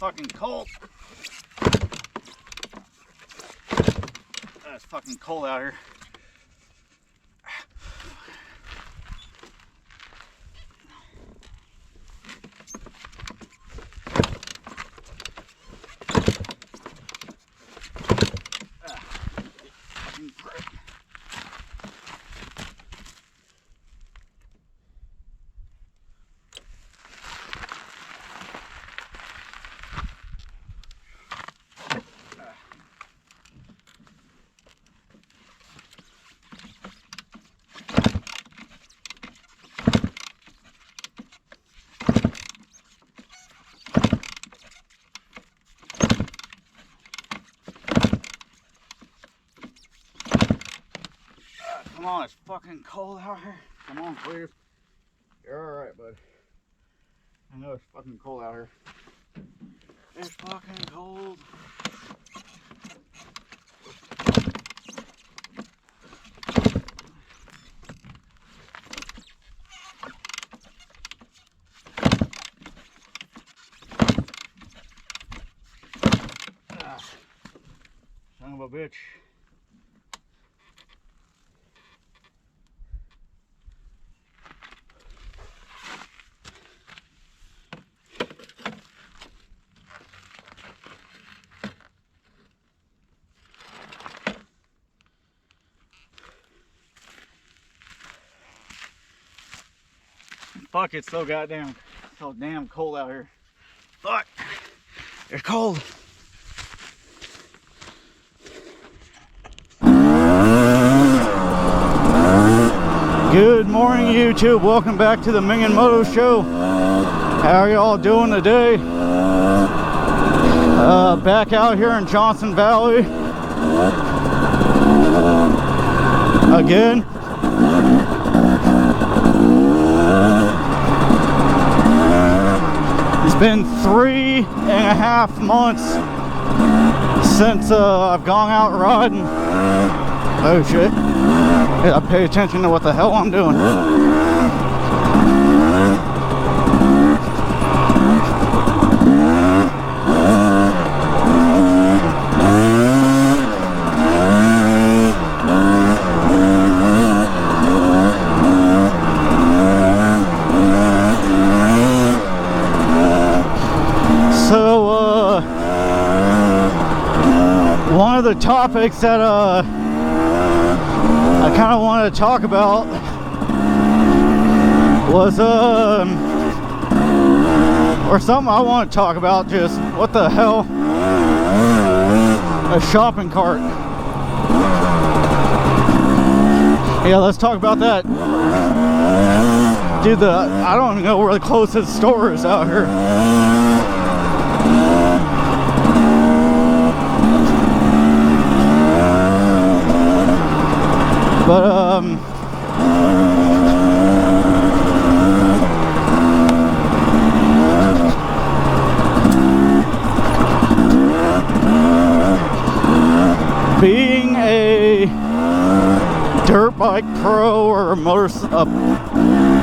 fucking cold. It's fucking cold out here. Come on, it's fucking cold out here. Come on, please. You're alright, bud. I know it's fucking cold out here. It's fucking cold. Son of a bitch. Fuck, it's so damn cold out here. Fuck, it's cold. Good morning, YouTube. Welcome back to the Ming and Moto Show. How are y'all doing today? Back out here in Johnson Valley again. It's been 3.5 months since I've gone out riding. Oh shit. I pay attention to what the hell I'm doing. So, one of the topics that I kind of wanted to talk about was or something I want to talk about, just what the hell, a shopping cart. Yeah, let's talk about that. Dude, I don't even know where the closest store is out here. But being a dirt bike pro or a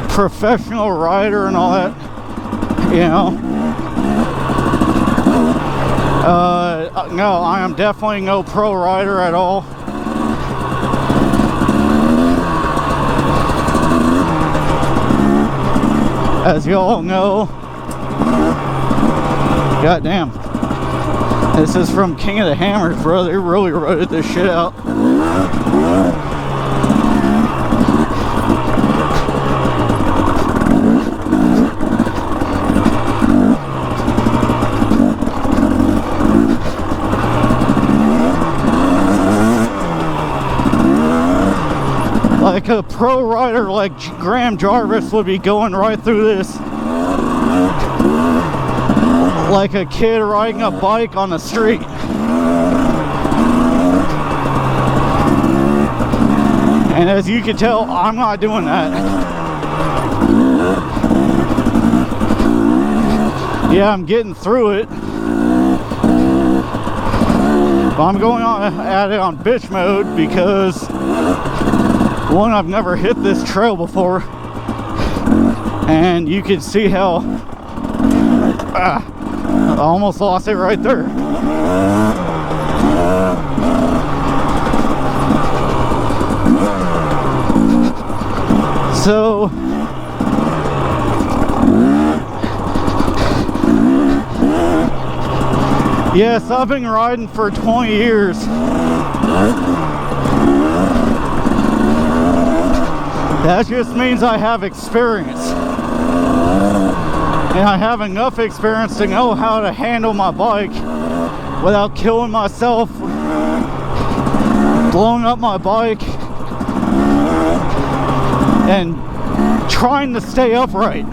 professional rider and all that, you know, no, I am definitely no pro rider at all. As you all know, goddamn, this is from King of the Hammers, bro. They really wrote this shit out. Like a pro rider like Graham Jarvis would be going right through this like a kid riding a bike on the street. And as you can tell, I'm not doing that. Yeah, I'm getting through it, but I'm going on at it on bitch mode because one, I've never hit this trail before, and you can see how almost lost it right there. So yes, I've been riding for 20 years. That just means I have experience. And I have enough experience to know how to handle my bike without killing myself, blowing up my bike, and trying to stay upright.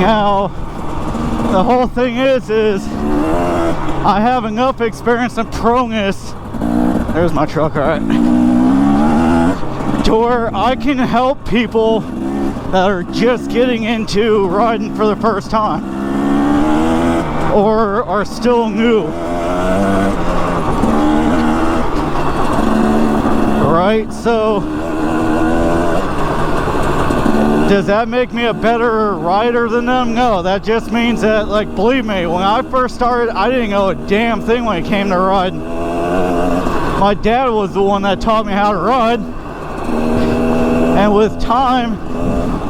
Now, the whole thing is I have enough experience and proneness. There's my truck, all right. To where I can help people that are just getting into riding for the first time or are still new. Right? So does that make me a better rider than them? No, that just means that, like, believe me, when I first started, I didn't know a damn thing when it came to riding. My dad was the one that taught me how to ride. And with time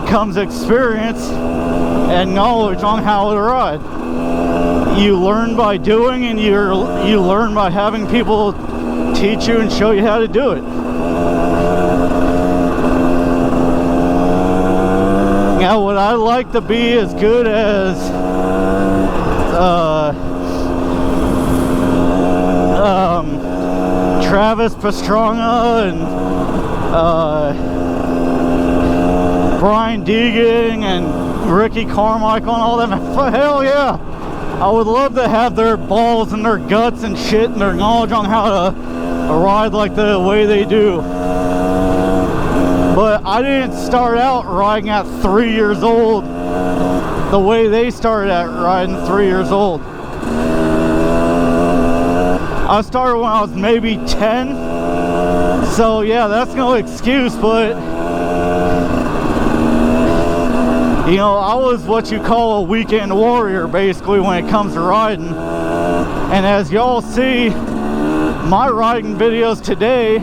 comes experience and knowledge on how to ride. You learn by doing, and you learn by having people teach you and show you how to do it. Now, would I like to be as good as Travis Pastrana and Brian Deegan and Ricky Carmichael and all them? Hell yeah! I would love to have their balls and their guts and shit and their knowledge on how to ride like the way they do. But I didn't start out riding at 3 years old the way they started at riding 3 years old. I started when I was maybe 10. So yeah, that's no excuse, but you know, I was what you call a weekend warrior basically when it comes to riding. And as y'all see, my riding videos today,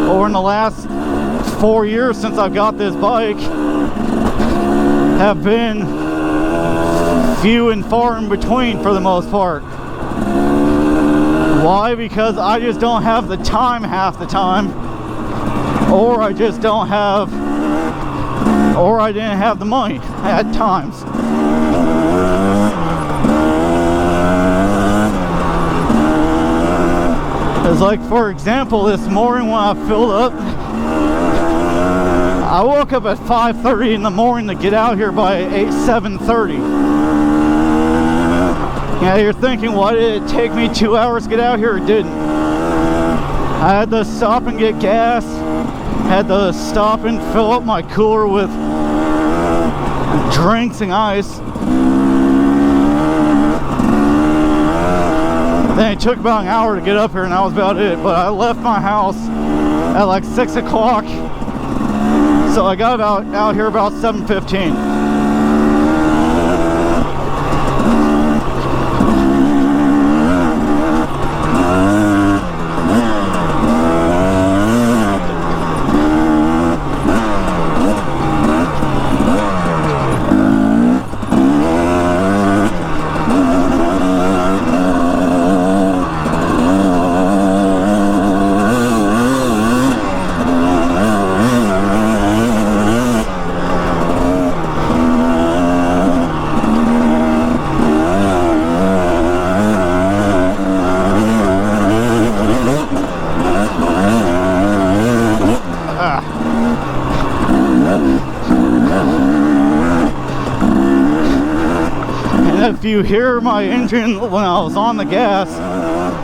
or in the last 4 years since I've got this bike, have been few and far in between for the most part. Why? Because I just don't have the time half the time, or I just don't have, or I didn't have the money at times. It's like, for example, this morning when I filled up, I woke up at 5:30 in the morning to get out here by 7:30. Now you're thinking, why did it take me 2 hours to get out here? It didn't. I had to stop and get gas, had to stop and fill up my cooler with drinks and ice. Then it took about an hour to get up here, and that was about it. But I left my house at like 6 o'clock. So I got out here about 7:15. If you hear my engine when I was on the gas,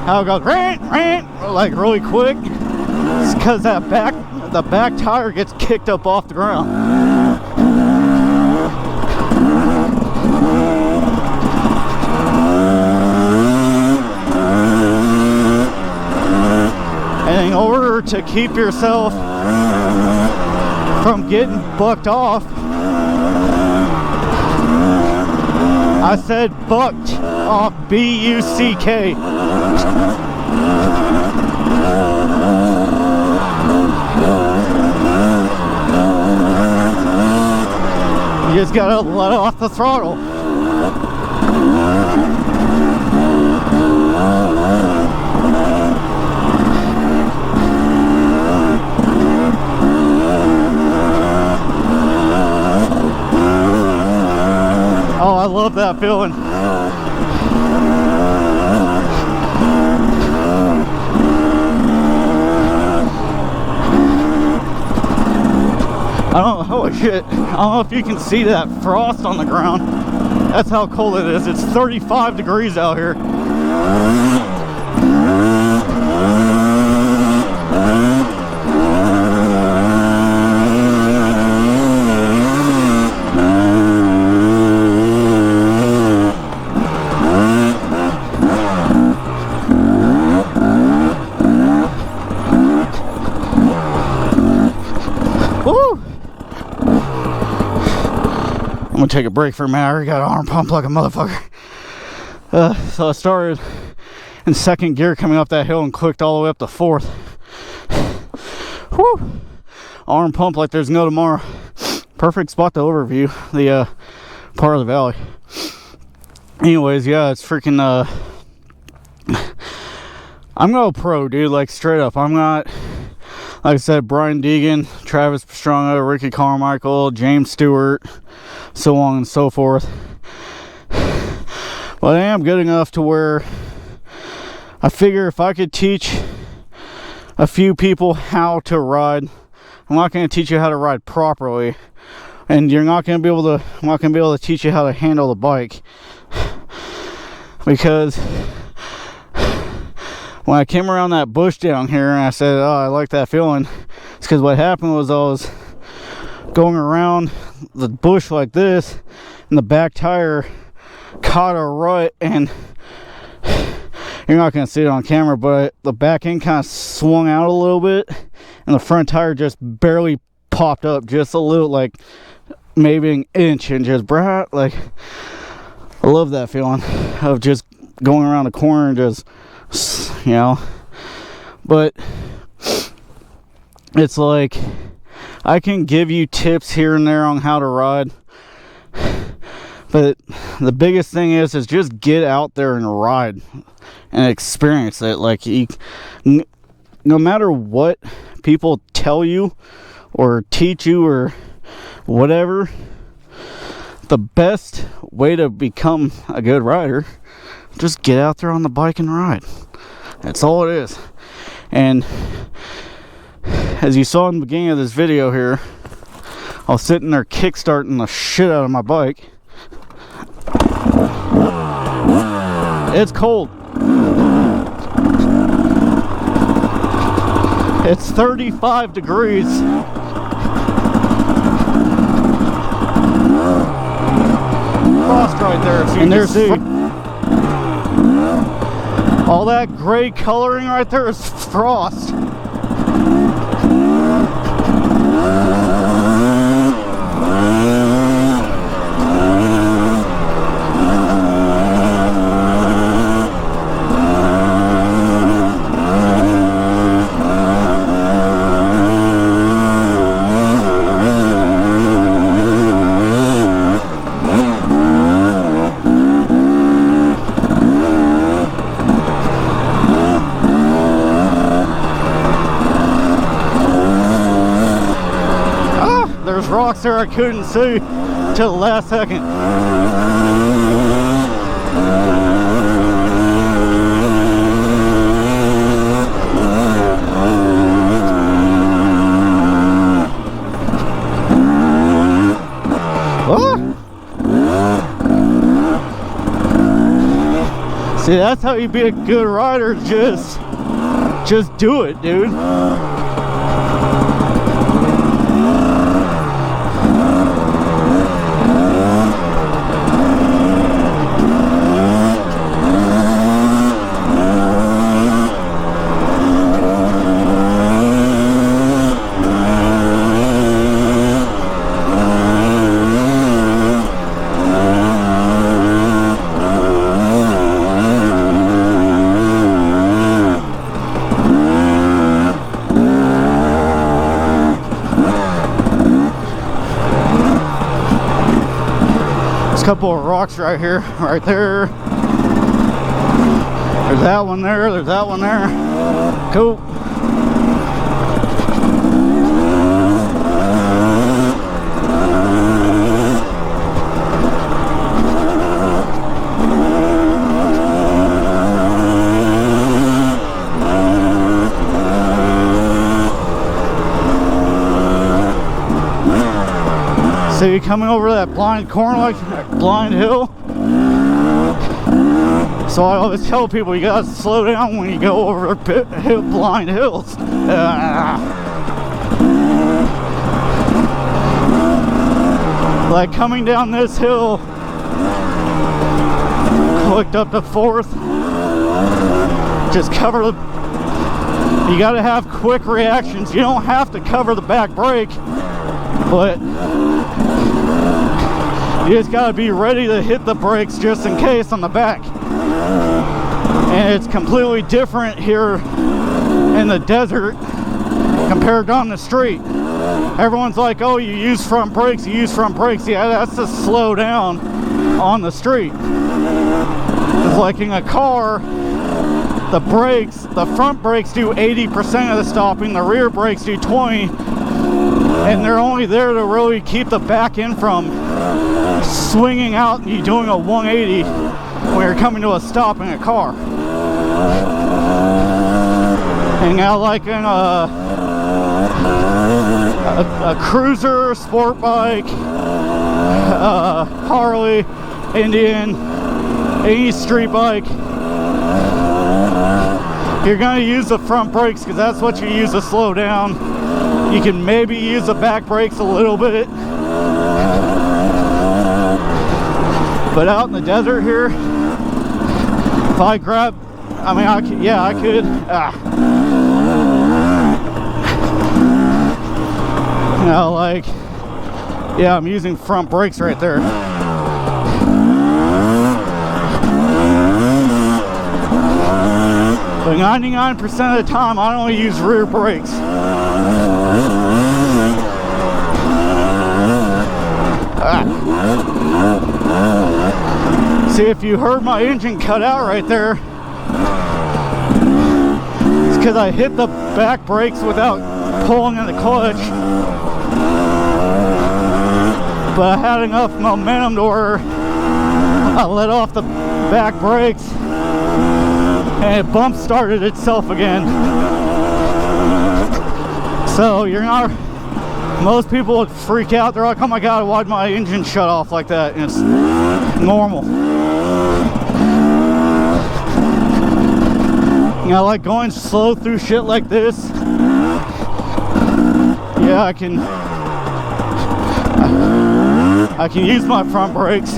how it goes rant, rant, like really quick, it's because the back tire gets kicked up off the ground. And in order order to keep yourself from getting bucked off. I said bucked off, B-U-C-K. You just gotta let off the throttle. Oh, I love that feeling. Holy shit, I don't know if you can see that frost on the ground. That's how cold it is. It's 35 degrees out here. I'm gonna take a break for a minute. I already got an arm pump like a motherfucker. So I started in second gear coming up that hill and clicked all the way up to fourth. Whew. Arm pump like there's no tomorrow. Perfect spot to overview the part of the valley. Anyways, yeah, it's freaking I'm going pro, dude, like straight up. I'm not, like I said, Brian Deegan, Travis Pastrana, Ricky Carmichael, James Stewart, so on and so forth. But I am good enough to where I figure if I could teach a few people how to ride, I'm not going to teach you how to ride properly, and you're not going to be able to, I'm not going to be able to teach you how to handle the bike. Because when I came around that bush down here and I said, oh, I like that feeling, it's because what happened was I was going around the bush like this and the back tire caught a rut, and you're not going to see it on camera, but the back end kind of swung out a little bit and the front tire just barely popped up just a little, like maybe an inch, and just bright. Like, I love that feeling of just going around the corner and just, you know. But it's like I can give you tips here and there on how to ride, but the biggest thing is just get out there and ride and experience it. Like, no matter what people tell you or teach you or whatever, the best way to become a good rider, just get out there on the bike and ride. That's all it is. And as you saw in the beginning of this video here, I was sitting there kickstarting the shit out of my bike. It's cold. It's 35 degrees. Frost right there, if you can see. All that gray coloring right there is frost. Rocks there I couldn't see till the last second. See, that's how you be a good rider. Just do it, dude. Couple of rocks right here, right there. There's that one there, there's that one there. Cool. So you're coming over that blind corner, like that blind hill. So I always tell people you gotta slow down when you go over blind hills. Like coming down this hill, clicked up to 4th. Just cover the. You gotta have quick reactions. You don't have to cover the back brake, but you just gotta be ready to hit the brakes just in case on the back. And it's completely different here in the desert compared to on the street. Everyone's like, oh, you use front brakes, you use front brakes. Yeah, that's to slow down on the street. It's like in a car, the brakes, the front brakes do 80% of the stopping, the rear brakes do 20%, and they're only there to really keep the back end from swinging out and you doing a 180 when you're coming to a stop in a car. And now like in a cruiser, sport bike, Harley, Indian, any street bike, you're going to use the front brakes because that's what you use to slow down. You can maybe use the back brakes a little bit. But out in the desert here, if I grab, I mean, I could, yeah, I could. You know, like, yeah, I'm using front brakes right there. But 99% of the time, I only use rear brakes. See, if you heard my engine cut out right there, it's because I hit the back brakes without pulling in the clutch. But I had enough momentum to where I let off the back brakes and it bump started itself again. So you're not, most people would freak out. They're like, oh my god, why'd my engine shut off like that? And it's normal. You know, like going slow through shit like this. Yeah, I can use my front brakes.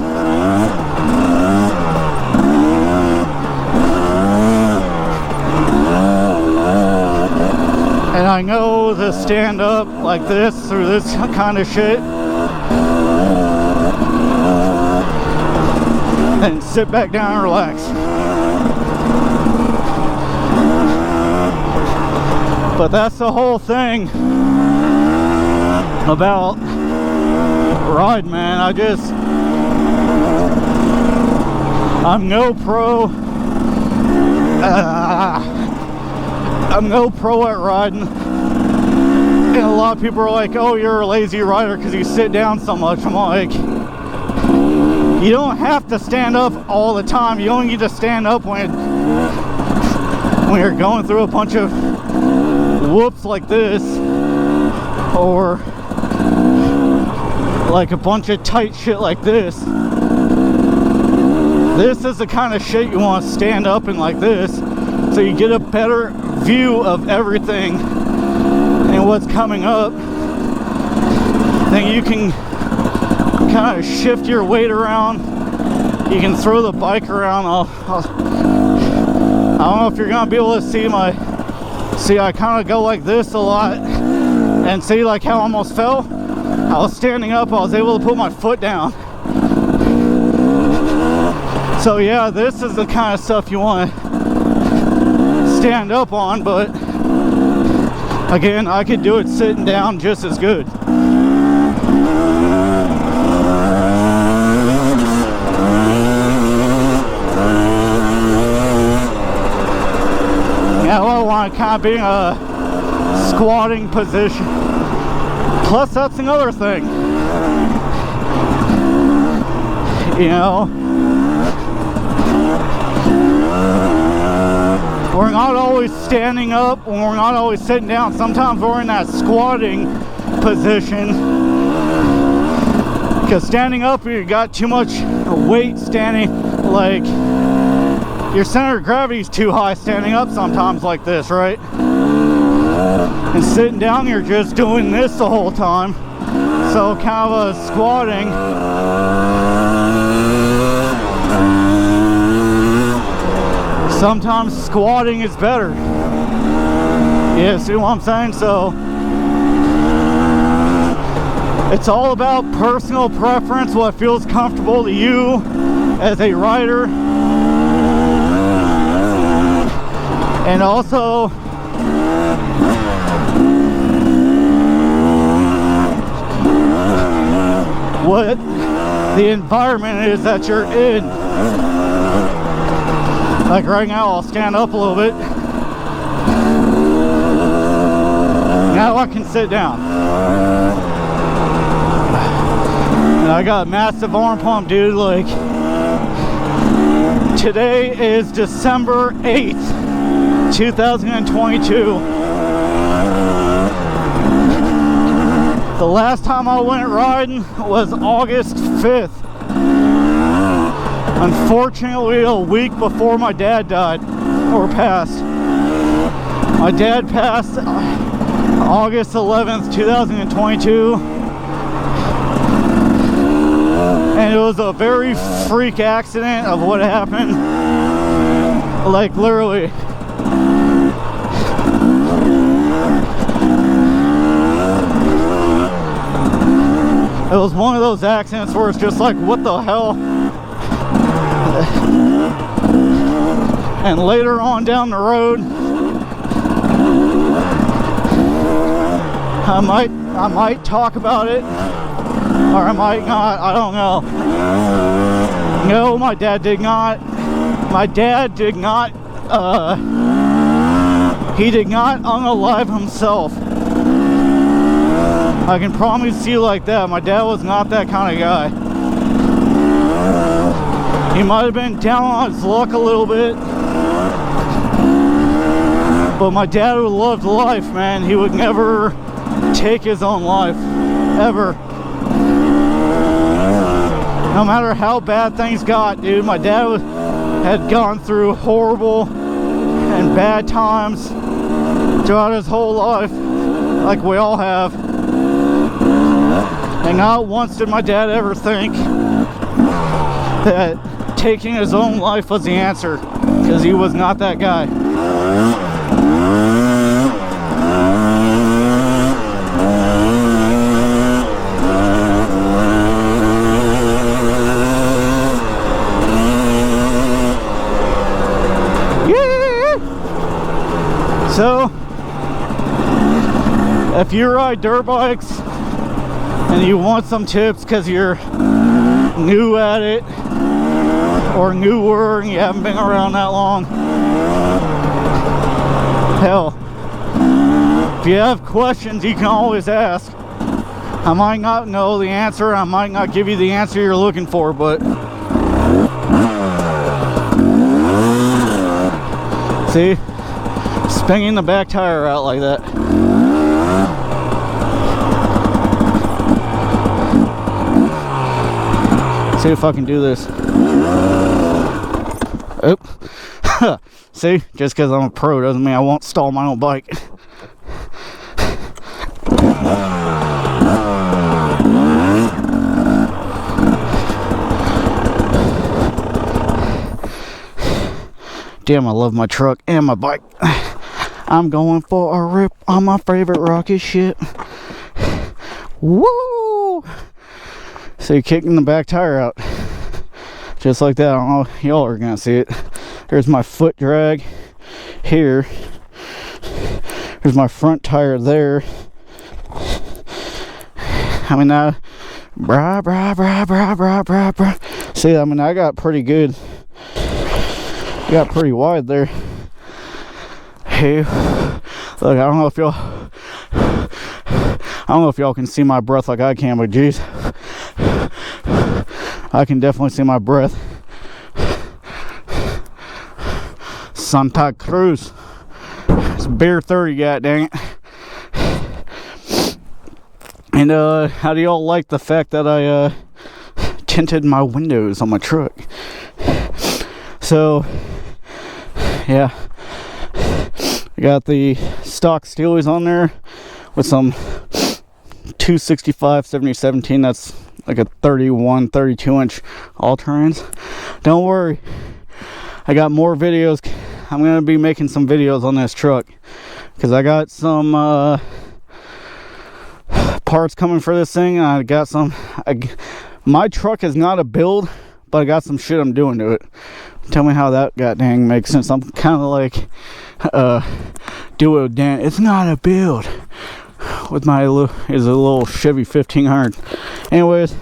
And I know to stand up like this through this kind of shit and sit back down and relax. But that's the whole thing about ride, man. I'm no pro. I'm no pro at riding. And a lot of people are like, oh, you're a lazy rider because you sit down so much. I'm like, you don't have to stand up all the time. You only need to stand up when you're going through a bunch of whoops like this, or like a bunch of tight shit like this. This is the kind of shit you want to stand up in like this, so you get a better view of everything and what's coming up. Then you can kind of shift your weight around. You can throw the bike around. I don't know if you're gonna be able to see I kind of go like this a lot, and see like how I almost fell. I was standing up, I was able to put my foot down. So yeah, this is the kind of stuff you want to stand up on, but again, I could do it sitting down just as good. mind kind of being a squatting position. Plus, that's another thing. You know, we're not always standing up, and we're not always sitting down. Sometimes we're in that squatting position. Because standing up, you got too much weight standing, like your center of gravity is too high standing up sometimes like this, right? And sitting down, you're just doing this the whole time. So kind of a squatting. Sometimes squatting is better. Yeah, see what I'm saying? So it's all about personal preference, what feels comfortable to you as a rider. And also what the environment is that you're in. Like right now, I'll stand up a little bit. Now I can sit down. And I got a massive arm pump, dude. Like, today is December 8th, 2022. The last time I went riding was August 5th. Unfortunately, a week before my dad died, or passed. My dad passed August 11th, 2022. And it was a very freak accident of what happened. Like, literally. It was one of those accidents where it's just like, what the hell? And later on down the road, I might talk about it, or I might not. I don't know. No, my dad did not. My dad did not. He did not unalive himself. I can promise you like that. My dad was not that kind of guy. He might have been down on his luck a little bit. But my dad would love life, man. He would never take his own life. Ever. No matter how bad things got, dude. My dad had gone through horrible and bad times throughout his whole life. Like we all have. And not once did my dad ever think that taking his own life was the answer, because he was not that guy. Yeah. So if you ride dirt bikes and you want some tips because you're new at it or newer and you haven't been around that long, hell, if you have questions, you can always ask. I might not know the answer, I might not give you the answer you're looking for, but see, spinning the back tire out like that. See if I can do this. Oop. See, just because I'm a pro doesn't mean I won't stall my own bike. Damn, I love my truck and my bike. I'm going for a rip on my favorite rocket ship. Woo! So you're kicking the back tire out. Just like that. I don't know if y'all are gonna see it. There's my foot drag here. There's my front tire there. I mean, brah. See, I mean, I got pretty good. Got pretty wide there. Hey, look, I don't know if y'all can see my breath like I can, but geez, I can definitely see my breath. Santa Cruz. It's beer 30, god dang it. And how do y'all like the fact that I tinted my windows on my truck? So yeah, I got the stock Steelies on there with some 265 7017. That's like a 32 inch all-terrains. Don't worry, I got more videos. I'm gonna be making some videos on this truck because I got some parts coming for this thing, and I got some. My truck is not a build, but I got some shit I'm doing to it. Tell me how that goddamn makes sense. I'm kind of like doing Dan. It's not a build with my is a little Chevy 1500. Anyways,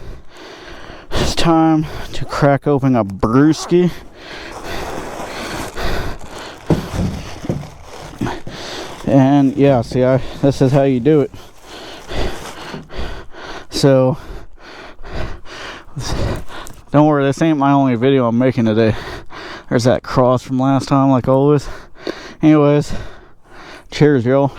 it's time to crack open a brewski. And yeah, see, this is how you do it. So don't worry, this ain't my only video I'm making today. There's that cross from last time, like always. Anyways, cheers, y'all.